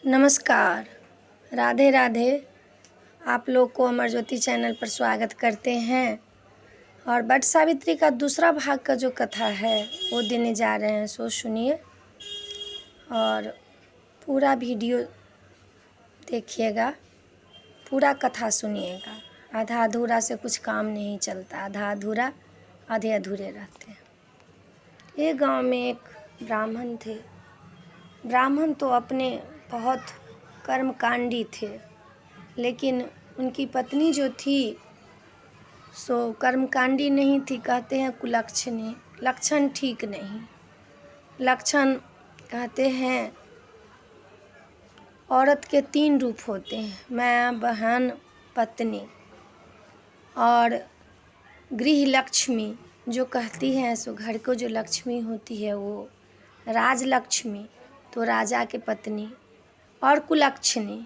नमस्कार, राधे राधे। आप लोग को अमर ज्योति चैनल पर स्वागत करते हैं। और वट सावित्री का दूसरा भाग का जो कथा है वो देने जा रहे हैं, सो सुनिए और पूरा वीडियो देखिएगा, पूरा कथा सुनिएगा। आधा अधूरा से कुछ काम नहीं चलता, आधा अधूरा आधे अधूरे रहते हैं। एक गांव में एक ब्राह्मण थे। ब्राह्मण तो अपने बहुत कर्मकांडी थे, लेकिन उनकी पत्नी जो थी सो कर्मकांडी नहीं थी, कहते हैं कुलक्षणी। लक्षण ठीक नहीं। लक्षण कहते हैं औरत के 3 रूप होते हैं, माँ, बहन, पत्नी। और गृह लक्ष्मी जो कहती है सो घर को जो लक्ष्मी होती है वो राजलक्ष्मी, तो राजा के पत्नी। और कुलक्षणी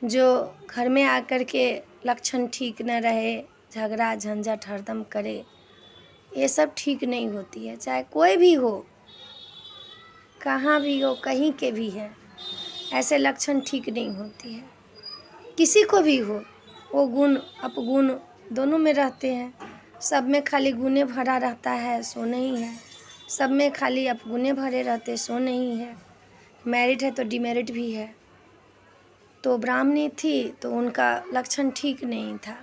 जो घर में आकर के लक्षण ठीक न रहे, झगड़ा झंझट हरदम करे, ये सब ठीक नहीं होती है। चाहे कोई भी हो, कहाँ भी हो, कहीं के भी है, ऐसे लक्षण ठीक नहीं होती है। किसी को भी हो, वो गुण अपगुण दोनों में रहते हैं। सब में खाली गुणे भरा रहता है सो नहीं है, सब में खाली अपगुणे भरे रहते सो नहीं है। मेरिट है तो डिमेरिट भी है। तो ब्राह्मणी थी तो उनका लक्षण ठीक नहीं था।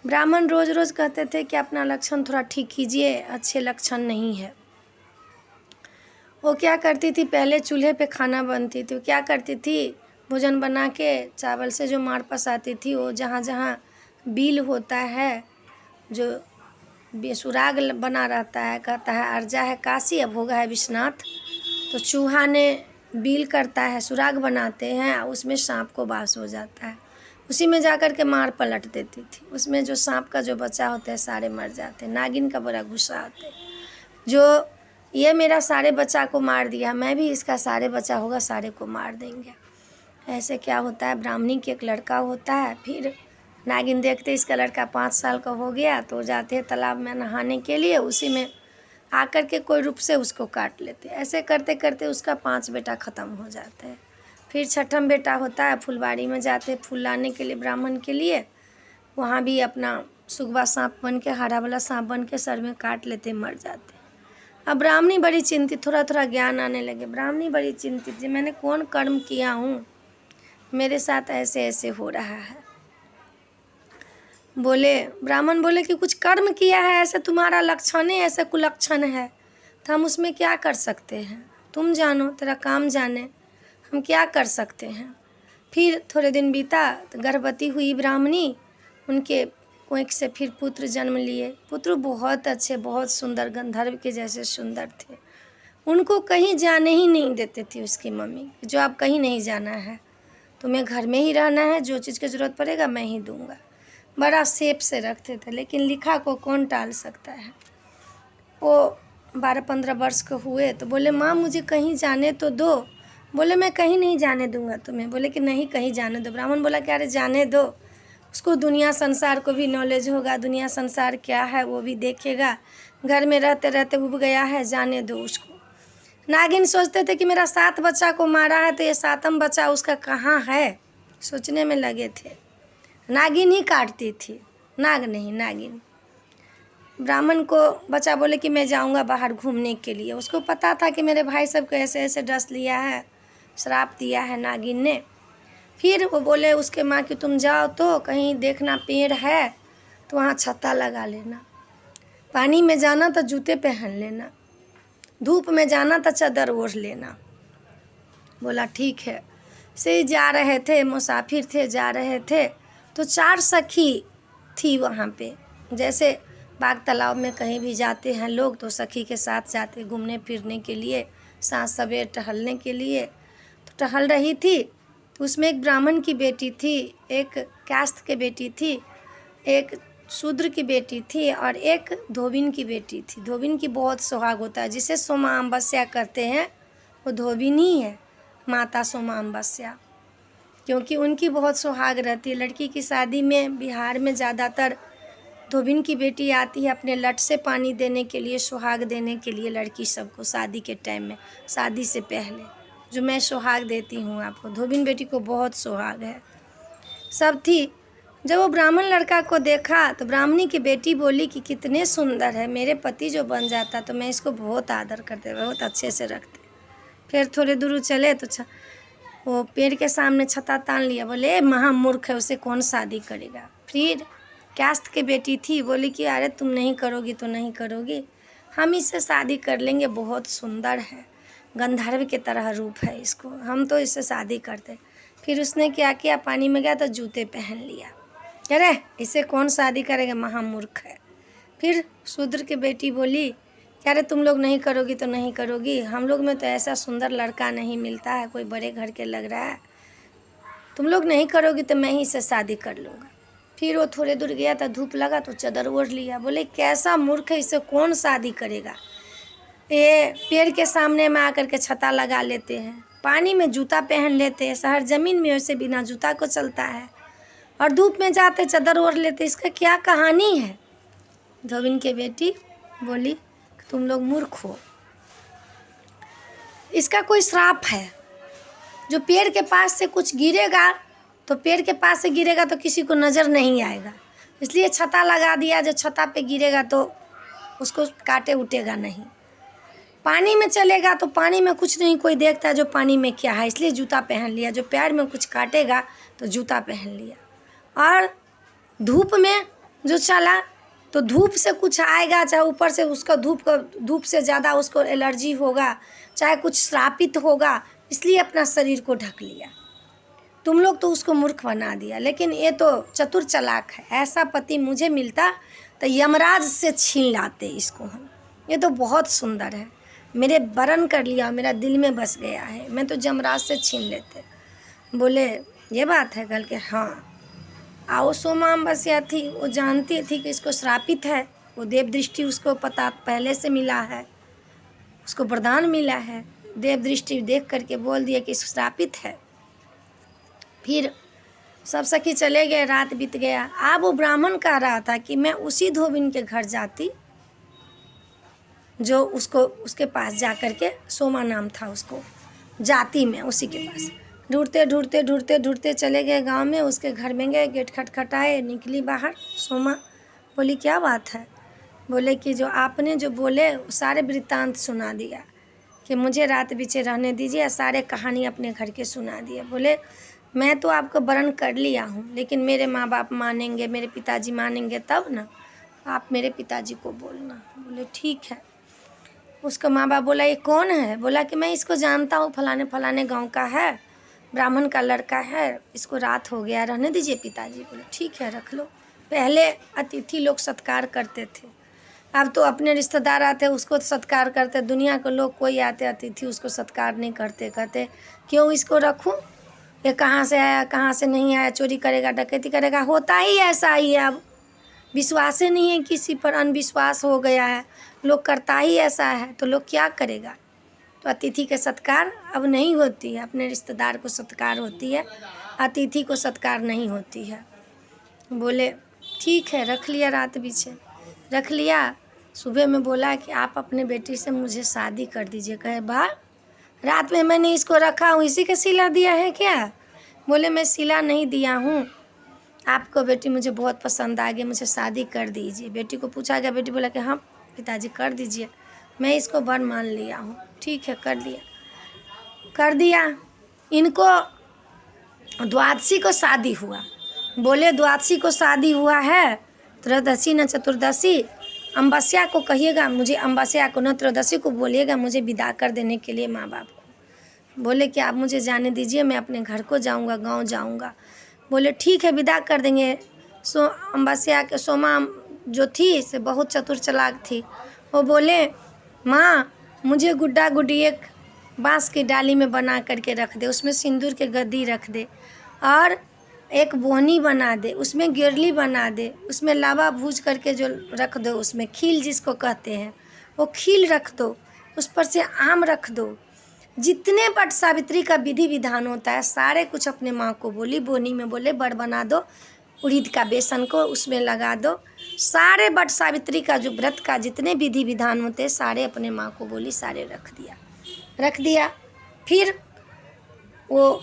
ब्राह्मण रोज़ रोज़ कहते थे कि अपना लक्षण थोड़ा ठीक कीजिए, अच्छे लक्षण नहीं है। वो क्या करती थी, पहले चूल्हे पे खाना बनती थी, वो क्या करती थी, भोजन बना के चावल से जो मार पसाती थी, वो जहाँ जहाँ बील होता है, जो सुराग बना रहता है, कहता है अर्जा है काशी, अब होगा है विश्वनाथ, तो चूहा ने बील करता है, सुराग बनाते हैं, उसमें सांप को वास हो जाता है। उसी में जाकर के मार पलट देती थी। उसमें जो सांप का जो बच्चा होता है सारे मर जाते हैं। नागिन का बड़ा गुस्सा आता है, जो ये मेरा सारे बच्चा को मार दिया, मैं भी इसका सारे बच्चा होगा सारे को मार देंगे। ऐसे क्या होता है, ब्राह्मणी के एक लड़का होता है, फिर नागिन देखते इसका लड़का 5 साल का हो गया तो जाते हैं तालाब में नहाने के लिए, उसी में आकर के कोई रूप से उसको काट लेते। ऐसे करते करते उसका 5 बेटा ख़त्म हो जाता है। फिर 6ठम बेटा होता है, फुलबाड़ी में जाते फूल लाने के लिए ब्राह्मण के लिए, वहाँ भी अपना सुगवा सांप बन के, हरा वाला सांप बन के सर में काट लेते, मर जाते। अब ब्राह्मणी बड़ी चिंतित, थोड़ा थोड़ा ज्ञान आने लगे। ब्राह्मणी बड़ी चिंतित जी, मैंने कौन कर्म किया हूँ, मेरे साथ ऐसे ऐसे हो रहा है। ब्राह्मण बोले कि कुछ कर्म किया है, ऐसे तुम्हारा लक्षण है, ऐसे कुलक्षण है, तो हम उसमें क्या कर सकते हैं, तुम जानो, तेरा काम जाने, हम क्या कर सकते हैं। फिर थोड़े दिन बीता तो गर्भवती हुई ब्राह्मणी, उनके कोख से फिर पुत्र जन्म लिए। पुत्र बहुत अच्छे, बहुत सुंदर, गंधर्व के जैसे सुंदर थे। उनको कहीं जाने ही नहीं देते थे उसकी मम्मी, जो आप कहीं नहीं जाना है, तुम्हें घर में ही रहना है, जो चीज़ की ज़रूरत पड़ेगा मैं ही दूँगा। बड़ा सेप से रखते थे, लेकिन लिखा को कौन टाल सकता है। वो 12-15 वर्ष के हुए तो बोले माँ मुझे कहीं जाने तो दो। बोले मैं कहीं नहीं जाने दूंगा तुम्हें। बोले कि नहीं कहीं जाने दो। ब्राह्मण बोला कि अरे जाने दो, उसको दुनिया संसार को भी नॉलेज होगा, दुनिया संसार क्या है वो भी देखेगा, घर में रहते रहते उब गया है, जाने दो उसको। नागिन सोचते थे कि मेरा 7 बच्चा को मारा है तो ये 7वां बच्चा उसका कहाँ है, सोचने में लगे थे। नागिन ही काटती थी, नाग नहीं, नागिन। ब्राह्मण को बच्चा बोले कि मैं जाऊंगा बाहर घूमने के लिए। उसको पता था कि मेरे भाई सब को ऐसे ऐसे डस लिया है, श्राप दिया है नागिन ने। फिर वो बोले उसके माँ कि तुम जाओ तो कहीं देखना पेड़ है तो वहाँ छत्ता लगा लेना, पानी में जाना तो जूते पहन लेना, धूप में जाना तो चादर ओढ़ लेना। बोला ठीक है। से जा रहे थे, मुसाफिर थे, जा रहे थे तो 4 सखी थी वहाँ पे। जैसे बाग तालाब में कहीं भी जाते हैं लोग तो सखी के साथ जाते घूमने फिरने के लिए, साँझ सवेर टहलने के लिए। तो टहल रही थी तो उसमें एक ब्राह्मण की बेटी थी, एक कास्त के बेटी थी, एक शूद्र की बेटी थी और एक धोबिन की बेटी थी। धोबिन की बहुत सुहाग होता है, जिसे सोमा अमावस्या करते हैं वो धोबिन ही है, माता सोमा अमावस्या, क्योंकि उनकी बहुत सुहाग रहती है। लड़की की शादी में बिहार में ज़्यादातर धोबिन की बेटी आती है अपने लट से पानी देने के लिए, सुहाग देने के लिए लड़की सबको शादी के टाइम में, शादी से पहले। जो मैं सुहाग देती हूँ आपको। धोबिन बेटी को बहुत सुहाग है, सब थी। जब वो ब्राह्मण लड़का को देखा तो ब्राह्मणी की बेटी बोली कि कितने सुंदर है, मेरे पति जो बन जाता तो मैं इसको बहुत आदर करते, बहुत अच्छे से रखते। फिर थोड़े दूर चले तो वो पेड़ के सामने छता तान लिया, बोले महामूर्ख है, उसे कौन शादी करेगा। फिर कास्ट की बेटी थी, बोली कि अरे तुम नहीं करोगी तो नहीं करोगी, हम इससे शादी कर लेंगे, बहुत सुंदर है, गंधर्व की तरह रूप है इसको, हम तो इससे शादी करते। फिर उसने क्या किया, पानी में गया तो जूते पहन लिया, अरे इसे कौन शादी करेगा, महामूर्ख है। फिर शूद्र की बेटी बोली कि अरे तुम लोग नहीं करोगी तो नहीं करोगी, हम लोग में तो ऐसा सुंदर लड़का नहीं मिलता है, कोई बड़े घर के लग रहा है, तुम लोग नहीं करोगी तो मैं ही से शादी कर लूँगा। फिर वो थोड़े दूर गया तो धूप लगा तो चादर ओढ़ लिया, बोले कैसा मूर्ख है, इसे कौन शादी करेगा। ये पेड़ के सामने में आकर के छता लगा लेते हैं, पानी में जूता पहन लेते हैं, शहर ज़मीन में वैसे बिना जूता को चलता है, और धूप में जाते चादर ओढ़ लेते, इसका क्या कहानी है। धोबिन की बेटी बोली तुम लोग मूर्ख हो, इसका कोई श्राप है, जो पेड़ के पास से कुछ गिरेगा तो पेड़ के पास से गिरेगा तो किसी को नज़र नहीं आएगा, इसलिए छता लगा दिया, जो छता पे गिरेगा तो उसको काटे उठेगा नहीं। पानी में चलेगा तो पानी में कुछ नहीं कोई देखता है जो पानी में क्या है, इसलिए जूता पहन लिया, जो पैर में कुछ काटेगा तो जूता पहन लिया। और धूप में जो चला तो धूप से कुछ आएगा, चाहे ऊपर से उसका धूप से ज़्यादा उसको एलर्जी होगा, चाहे कुछ श्रापित होगा, इसलिए अपना शरीर को ढक लिया। तुम लोग तो उसको मूर्ख बना दिया, लेकिन ये तो चतुर चालाक है, ऐसा पति मुझे मिलता तो यमराज से छीन लाते इसको हम, ये तो बहुत सुंदर है, मेरे वरण कर लिया, मेरा दिल में बस गया है, मैं तो यमराज से छीन लेते। बोले ये बात है, कल के हाँ। आओ सोमा अमावस्या थी, वो जानती थी कि इसको श्रापित है, वो देव दृष्टि उसको पता पहले से मिला है, उसको वरदान मिला है, देव दृष्टि देख करके बोल दिया कि श्रापित है। फिर सब सखी चले गए, रात बीत गया। अब वो ब्राह्मण कह रहा था कि मैं उसी धोबिन के घर जाती जो उसको उसके पास जा कर के, सोमा नाम था उसको, जाती मैं उसी के पास। ढूंढते चले गए गांव में, उसके घर में गए, गेट खटखटाए, निकली बाहर। सोमा बोली क्या बात है। बोले कि जो आपने जो बोले सारे वृत्तांत सुना दिया कि मुझे रात बीचे रहने दीजिए, सारे कहानी अपने घर के सुना दिए। बोले मैं तो आपको वरण कर लिया हूँ, लेकिन मेरे माँ बाप मानेंगे, मेरे पिताजी मानेंगे तब ना, आप मेरे पिताजी को बोलना। बोले ठीक है। उसका माँ बाप बोला ये कौन है। बोला कि मैं इसको जानता हूँ, फलाने फलाने गांव का है, ब्राह्मण का लड़का है, इसको रात हो गया, रहने दीजिए पिताजी। बोले ठीक है रख लो। पहले अतिथि लोग सत्कार करते थे, अब तो अपने रिश्तेदार आते उसको सत्कार करते, दुनिया के लोग कोई आते अतिथि उसको सत्कार नहीं करते, कहते क्यों इसको रखूं, ये कहाँ से आया कहाँ से नहीं आया, चोरी करेगा डकैती करेगा, होता ही ऐसा ही है। अब विश्वास ही नहीं है किसी पर, अनविश्वास हो गया है, लोग करता ही ऐसा है, तो लोग क्या करेगा। तो अतिथि के सत्कार अब नहीं होती है, अपने रिश्तेदार को सत्कार होती है, अतिथि को सत्कार नहीं होती है। बोले ठीक है, रख लिया, रात बीचे रख लिया। सुबह में बोला कि आप अपने बेटी से मुझे शादी कर दीजिए। कहे वाह, रात में मैंने इसको रखा हूँ, इसी के सिला दिया है क्या। बोले मैं सिला नहीं दिया हूँ, आपको बेटी मुझे बहुत पसंद आ गई, मुझे शादी कर दीजिए। बेटी को पूछा गया, बेटी बोला कि हाँ पिताजी कर दीजिए, मैं इसको वर मान लिया हूँ। ठीक है कर दिया। इनको द्वादशी को शादी हुआ। बोले द्वादशी को शादी हुआ है, त्रयोदशी न चतुर्दशी, अमावस्या को कहिएगा मुझे, अमावस्या को न त्रयोदशी को बोलिएगा मुझे विदा कर देने के लिए माँ बाप को। बोले कि आप मुझे जाने दीजिए, मैं अपने घर को जाऊँगा, गाँव जाऊँगा। बोले ठीक है विदा कर देंगे। अमावस्या के सोमा जो थी से बहुत चतुर चालाक थी, वो बोले माँ मुझे गुड्डा गुड्डी एक बांस की डाली में बना करके रख दे, उसमें सिंदूर के गद्दी रख दे, और एक बोहनी बना दे, उसमें गिरली बना दे, उसमें लावा भूज करके जो रख दो, उसमें खील जिसको कहते हैं वो खील रख दो, उस पर से आम रख दो। जितने बट सावित्री का विधि विधान होता है सारे कुछ अपने माँ को बोली। बोनी में बोले बड़ बना दो, उड़ीद का बेसन को उसमें लगा दो, सारे बट सावित्री का जो व्रत का जितने विधि विधान होते हैं सारे अपने माँ को बोली, सारे रख दिया। फिर वो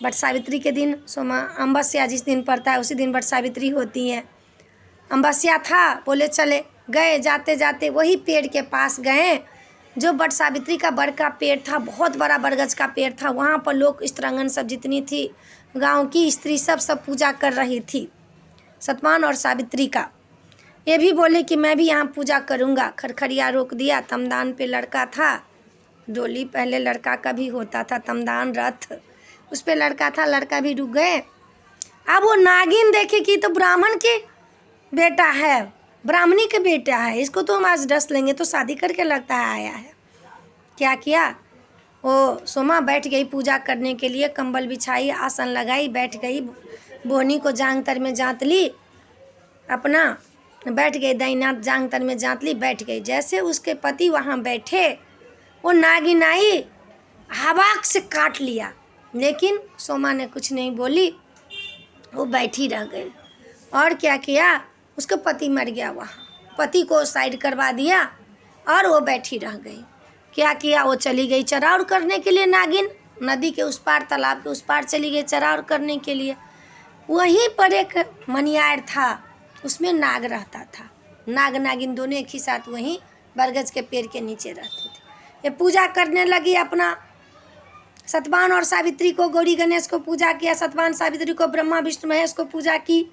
बट सावित्री के दिन सोमा अमावस्या जिस दिन पड़ता है उसी दिन बट सावित्री होती है। अमावस्या था, बोले चले गए, जाते जाते वही पेड़ के पास गए जो बट सावित्री का बड़का पेड़ था, बहुत बड़ा बरगद का पेड़ था। वहाँ पर लोग स्त्रांगन सब जितनी थी गांव की स्त्री सब पूजा कर रही थी सतवान और सावित्री का। ये भी बोले कि मैं भी यहाँ पूजा करूँगा। खरखरिया रोक दिया। तमदान पे लड़का था, डोली पहले लड़का का भी होता था, तमदान रथ उस पे लड़का था, लड़का भी रुक गए। अब वो नागिन देखे कि तो ब्राह्मण के बेटा है, ब्राह्मणी के बेटा है, इसको तो हम आज डस लेंगे, तो शादी करके लगता है आया है। क्या किया, वो सोमा बैठ गई पूजा करने के लिए, कंबल बिछाई, आसन लगाई, बैठ गई, बोहनी को जांग तर में जांत ली, अपना बैठ गई, दाईनाथ जांग तर में जांत ली, बैठ गई। जैसे उसके पति वहाँ बैठे, वो नागिन आई, हवाक से काट लिया, लेकिन सोमा ने कुछ नहीं बोली, वो बैठी रह गई। और क्या किया, उसका पति मर गया, वहाँ पति को साइड करवा दिया और वो बैठी रह गई। क्या किया, वो चली गई चराउर करने के लिए। नागिन नदी के उस पार, तालाब के उस पार चली गई चराउर करने के लिए। वहीं पर एक मनियार था, उसमें नाग रहता था। नाग नागिन दोनों एक ही साथ वहीं बरगद के पेड़ के नीचे रहते थे। ये पूजा करने लगी, अपना सतवान और सावित्री को, गौरी गणेश को पूजा किया, सतवान सावित्री को, ब्रह्मा विष्णु महेश को पूजा की,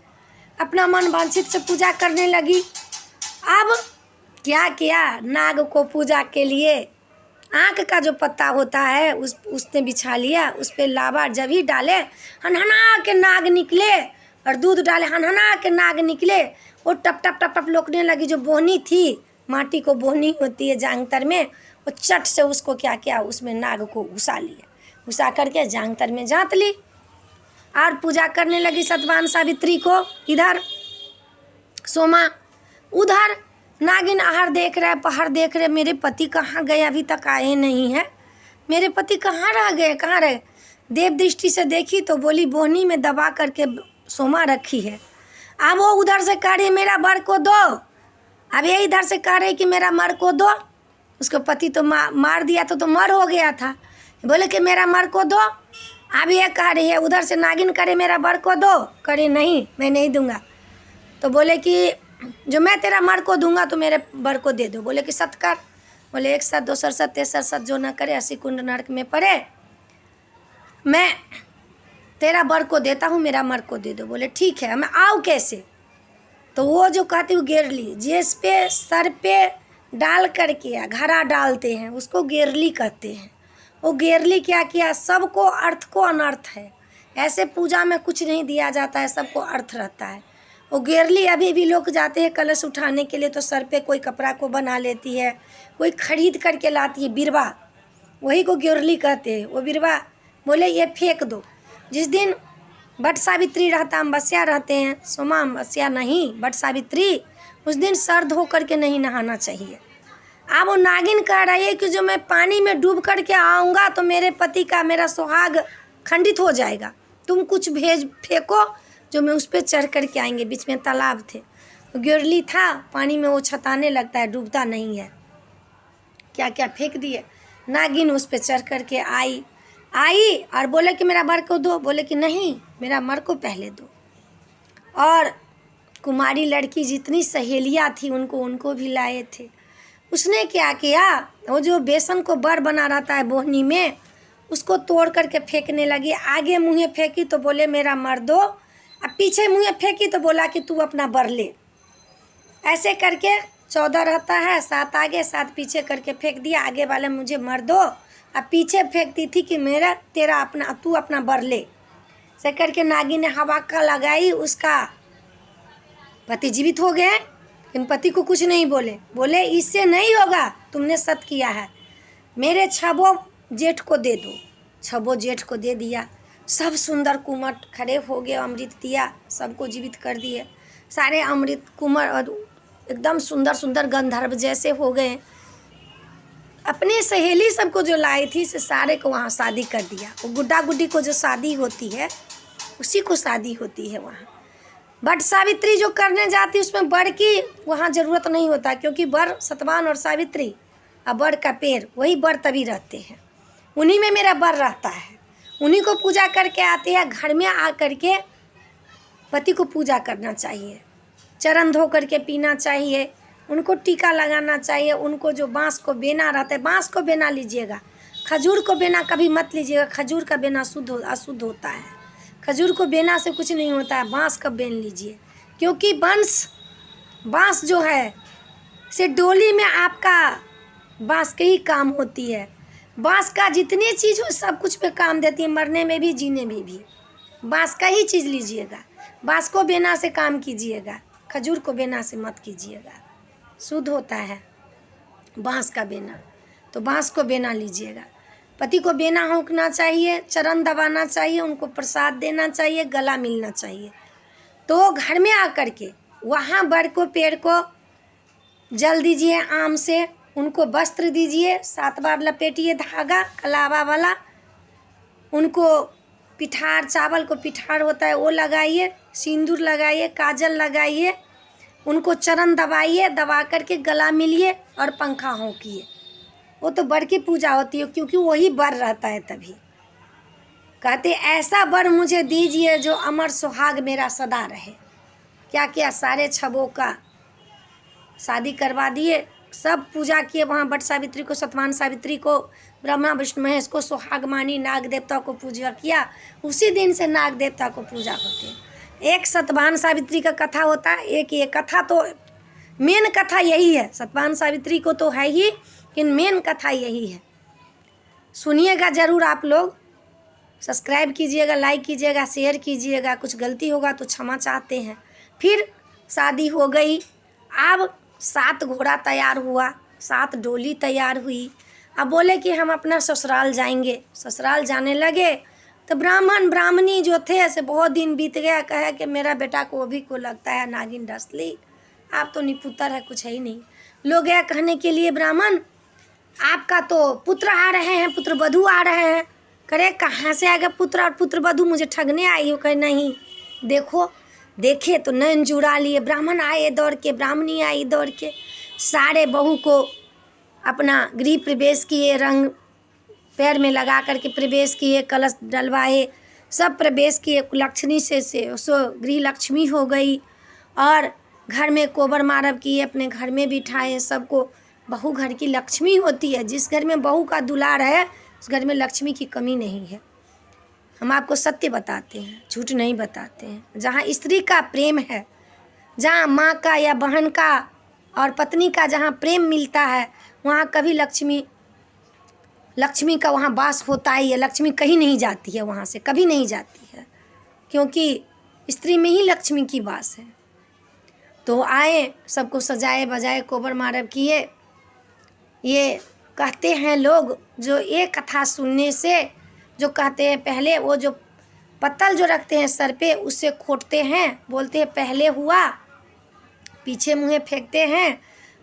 अपना मन वांछित से पूजा करने लगी। अब क्या किया, नाग को पूजा के लिए आँख का जो पत्ता होता है उसने बिछा लिया, उस पर लावा जब ही डाले हनहना के नाग निकले, और दूध डाले हनहना के नाग निकले। वो टप टप टप टप लोकने लगी। जो बोहनी थी, माटी को बोहनी होती है जांगतर में, वो चट से उसको क्या किया, उसमें नाग को घुसा लिया, घुसा करके जांगतर में जात ली और पूजा करने लगी सतवान सावित्री को। इधर सोमा, उधर नागिन आहार देख रहे, पहाड़ देख रहे, मेरे पति कहाँ गए, अभी तक आए नहीं हैं, मेरे पति कहाँ रह गए, कहाँ रहे। देव दृष्टि से देखी तो बोली बोहनी में दबा करके सोमा रखी है। अब वो उधर से कह रही मेरा बर को दो, अब ये इधर से कह रही कि मेरा मर को दो। उसको पति तो मार दिया तो मर हो गया था, बोले कि मेरा मर को दो। अब ये कह रही है, उधर से नागिन करे मेरा बर को दो, करे नहीं मैं नहीं दूंगा। तो बोले कि जो मैं तेरा मर को दूंगा तो मेरे बर को दे दो। बोले कि सत कर। बोले एक सत, दोसर सत, तेसर सत जो न करे 80 कुंड नरक में पड़े, मैं तेरा बर को देता हूँ, मेरा मर को दे दो। बोले ठीक है, मैं आऊँ कैसे। तो वो जो कहती हूँ गेरली, जिस पे सर पे डाल करके घड़ा डालते हैं उसको गेरली कहते हैं। वो गेरली क्या किया, सबको अर्थ को अनर्थ है, ऐसे पूजा में कुछ नहीं दिया जाता है, सबको अर्थ रहता है। वो गेरली अभी भी लोग जाते हैं कलश उठाने के लिए तो सर पे कोई कपड़ा को बना लेती है, कोई खरीद करके लाती है बिरवा, वही को गेरली कहते हैं। वो बिरवा बोले ये फेंक दो। जिस दिन बट सावित्री रहता, अमावस्या रहते हैं, सोमा अमावस्या नहीं बट सावित्री, उस दिन सर धो करके नहीं नहाना चाहिए। अब वो नागिन कह रही है कि जो मैं पानी में डूब करके आऊँगा तो मेरे पति का, मेरा सुहाग खंडित हो जाएगा, तुम कुछ भेज फेंको जो मैं उस पर चढ़ करके आएंगे। बीच में तालाब थे, गिरली था, पानी में वो छताने लगता है, डूबता नहीं है। क्या क्या फेंक दिए। नागिन उस पर चढ़ करके आई और बोले कि मेरा मर को दो। बोले कि नहीं, मेरा मर को पहले दो। और कुमारी लड़की जितनी सहेलियाँ थी उनको भी लाए थे। उसने क्या किया, वो जो बेसन को बर बना रहता है बोहनी में, उसको तोड़ करके फेंकने लगी। आगे मुँहे फेंकी तो बोले मेरा मर दो, अब पीछे मुँहे फेंकी तो बोला कि तू अपना बर ले। ऐसे करके 14 रहता है, 7 आगे 7 पीछे करके फेंक दिया। आगे वाले मुझे मर दो, अब पीछे फेंकती थी कि मेरा तेरा अपना, तू अपना बर ले। ऐसे करके नागी ने हवा का लगाई, उसका पति जीवित हो गए। इन पति को कुछ नहीं बोले, बोले इससे नहीं होगा, तुमने सत किया है, मेरे छबो जेठ को दे दो। छबो जेठ को दे दिया। सब सुंदर कुमट खड़े हो गए, अमृत दिया, सबको जीवित कर दिए। सारे अमृत कुमर और एकदम सुंदर सुंदर गंधर्व जैसे हो गए। अपनी सहेली सबको जो लाई थी से सारे को वहाँ शादी कर दिया। वो गुड्डा गुड्डी को जो शादी होती है उसी को शादी होती है वहाँ। बट सावित्री जो करने जाती उसमें बर की वहाँ ज़रूरत नहीं होता, क्योंकि बर सतवान और सावित्री और बर का पेड़, वही बर तभी रहते हैं, उन्हीं में मेरा बर रहता है। उन्हीं को पूजा करके आते हैं। घर में आ करके पति को पूजा करना चाहिए, चरण धो करके पीना चाहिए, उनको टीका लगाना चाहिए। उनको जो बाँस को बेना रहता है, बाँस को बेना लीजिएगा, खजूर को बेना कभी मत लीजिएगा। खजूर का बेना अशुद्ध होता है। खजूर को बेना से कुछ नहीं होता है, बाँस का बेन लीजिए, क्योंकि बाँस जो है से डोली में आपका बाँस के ही काम होती है। बाँस का जितनी चीज़ हो सब कुछ पे काम देती है, मरने में भी जीने में भी। बाँस का ही चीज़ लीजिएगा, बाँस को बेना से काम कीजिएगा, खजूर को बेना से मत कीजिएगा। शुद्ध होता है बाँस का बेना, तो बाँस को बेना लीजिएगा। पति को बेना होना चाहिए, चरण दबाना चाहिए, उनको प्रसाद देना चाहिए, गला मिलना चाहिए। तो घर में आकर के वहाँ बड़ को पेड़ को जल दीजिए आम से, उनको वस्त्र दीजिए, 7 बार लपेटिए धागा कलावा वाला, उनको पिठार, चावल को पिठार होता है वो लगाइए, सिंदूर लगाइए, काजल लगाइए, उनको चरण दबाइए, दबा करके गला मिलिए और पंखा होंकिए। वो तो बर की पूजा होती है, क्योंकि वही बर रहता है। तभी कहते ऐसा बर मुझे दीजिए जो अमर सुहाग मेरा सदा रहे। क्या क्या सारे छबों का शादी करवा दिए, सब पूजा किए वहाँ। बट सावित्री को, सतवान सावित्री को, ब्रह्मा विष्णु महेश को सुहाग मानी, नाग देवता को पूजा किया। उसी दिन से नाग देवता को पूजा होती है। एक सतवान सावित्री का कथा होता है, एक ये कथा, तो मेन कथा यही है। सतवान सावित्री को तो है ही, लेकिन मेन कथा यही है। सुनिएगा ज़रूर आप लोग, सब्सक्राइब कीजिएगा, लाइक कीजिएगा, शेयर कीजिएगा। कुछ गलती होगा तो क्षमा चाहते हैं। फिर शादी हो गई, अब 7 घोड़ा तैयार हुआ, 7 डोली तैयार हुई। अब बोले कि हम अपना ससुराल जाएंगे। ससुराल जाने लगे तो ब्राह्मण ब्राह्मणी जो थे ऐसे बहुत दिन बीत गया, कहे कि मेरा बेटा को अभी को लगता है नागिन डस ली, आप तो निपुत्र है, कुछ है ही नहीं। लोग गया कहने के लिए ब्राह्मण आपका तो पुत्र आ रहे हैं, पुत्र वधू आ रहे हैं। करे कहाँ से आ गया पुत्र और पुत्र वधू, मुझे ठगने आई हो? कहे नहीं, देखो देखे तो नैन जुड़ा लिए। ब्राह्मण आए दौड़ के, ब्राह्मणी आई दौड़ के, सारे बहू को अपना गृह प्रवेश किए, रंग पैर में लगा करके प्रवेश किए, कलश डलवाए, सब प्रवेश किए। लक्ष्मी से सो गृह लक्ष्मी हो गई। और घर में कोबर मारब किए, अपने घर में बिठाए सबको। बहू घर की लक्ष्मी होती है। जिस घर में बहू का दुलार है उस घर में लक्ष्मी की कमी नहीं है। हम आपको सत्य बताते हैं, झूठ नहीं बताते हैं। जहाँ स्त्री का प्रेम है, जहाँ माँ का या बहन का और पत्नी का जहाँ प्रेम मिलता है, वहाँ कभी लक्ष्मी का वहाँ वास होता ही है। लक्ष्मी कहीं नहीं जाती है, वहाँ से कभी नहीं जाती है, क्योंकि स्त्री में ही लक्ष्मी की वास है। तो आए, सबको सजाए बजाए, कोबर मारब किए। ये कहते हैं लोग, जो ये कथा सुनने से जो कहते हैं, पहले वो जो पत्तल जो रखते हैं सर पे उससे खोटते हैं, बोलते हैं पहले हुआ, पीछे मुँहे फेंकते हैं,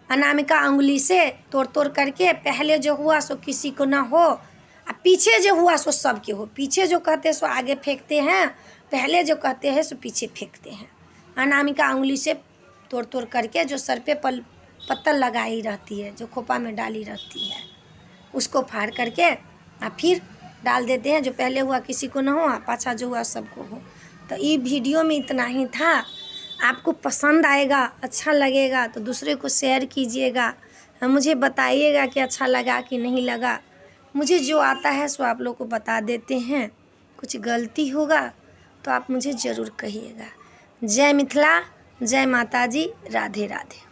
अनामिका उंगली से तोड़ तोड़ करके। पहले जो हुआ सो किसी को ना हो, और पीछे जो हुआ सो सबके हो। पीछे जो कहते हैं सो आगे फेंकते हैं, पहले जो कहते हैं सो पीछे फेंकते हैं। अनामिका उंगली से तोड़ तोड़ करके जो सर पे पत्तल लगाई रहती है, जो खोपा में डाली रहती है, उसको फाड़ करके और फिर डाल देते हैं। जो पहले हुआ किसी को ना हो, पाछा जो हुआ सबको हो। तो ये वीडियो में इतना ही था। आपको पसंद आएगा, अच्छा लगेगा तो दूसरे को शेयर कीजिएगा। मुझे बताइएगा कि अच्छा लगा कि नहीं लगा। मुझे जो आता है सो आप लोग को बता देते हैं। कुछ गलती होगा तो आप मुझे ज़रूर कहिएगा। जय मिथिला, जय माता जी, राधे राधे।